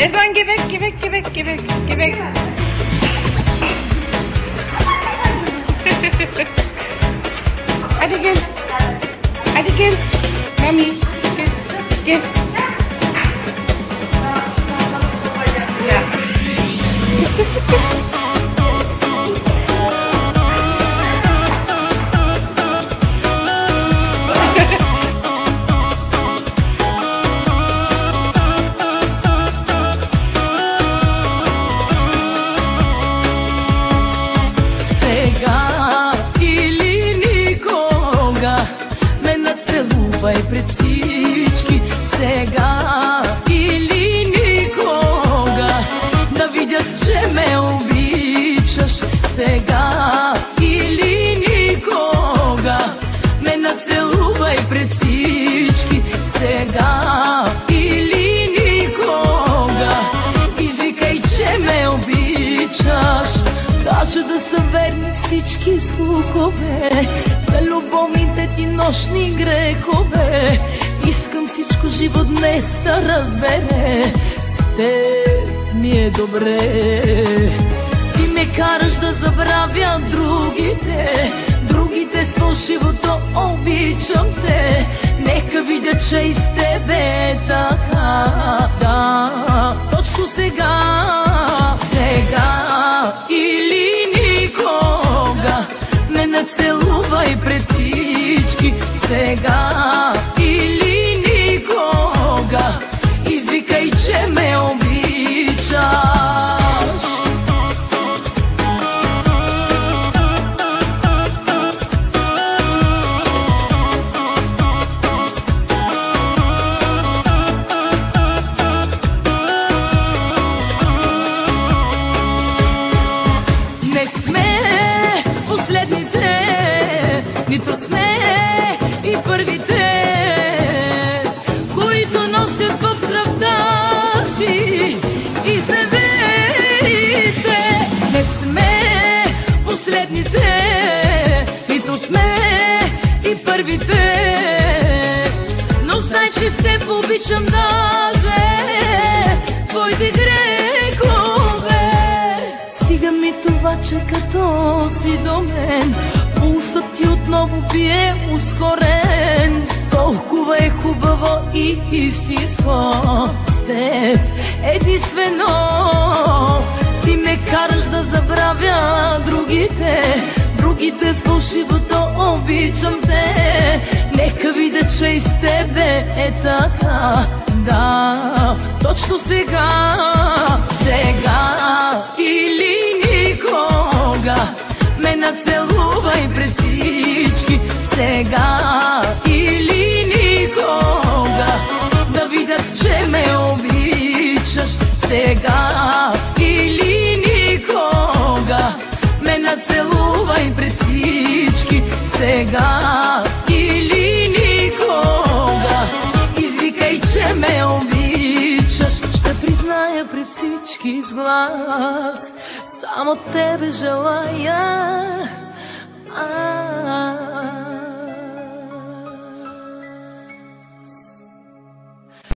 Erdoğan gebek gebek gebek gebek gebek. Hadi gel. Hadi gel. Mami gel. Gel. Ya. Пред всички сега или никога да видят, че ме обичаш. Сега или никога ме нацелувай пред всички. Сега или никога извикай, че ме обичаш. Даже да са верни всички звукове за любовните ти нощни грехове. Искам всичко живо днес да разбере. С теб ми е добре. Ти ме караш да забравя другите. Другите с фалшивото обичам те. Нека видя, че и с тебе е така. Да, точно сега. Сега или никога ме нацелувай пред всички. Сега или никога извикай, че ме обичаш. Не сме последните, нито сме и първите, които носят в кръвта си изневерите. Не сме последните, нито сме и първите, но знай, че в теб обичам даже твоите грехове. Стига ми това, че като си до мен пулсът ти отново бие ускорен. Толкова е хубаво и истинско с теб единствено. Ти ме караш да забравя другите. Другите с фалшивото обичам те. Нека видя, че и с тебе е така. Да, точно сега. Сега или никога ме нацелувай пред всички. Сега или никога да видят, че ме обичаш. Сега или никога ме нацелувай пред всички. Сега или никога извикай, че ме обичаш. Ще призная пред всички с глас, само тебе желая.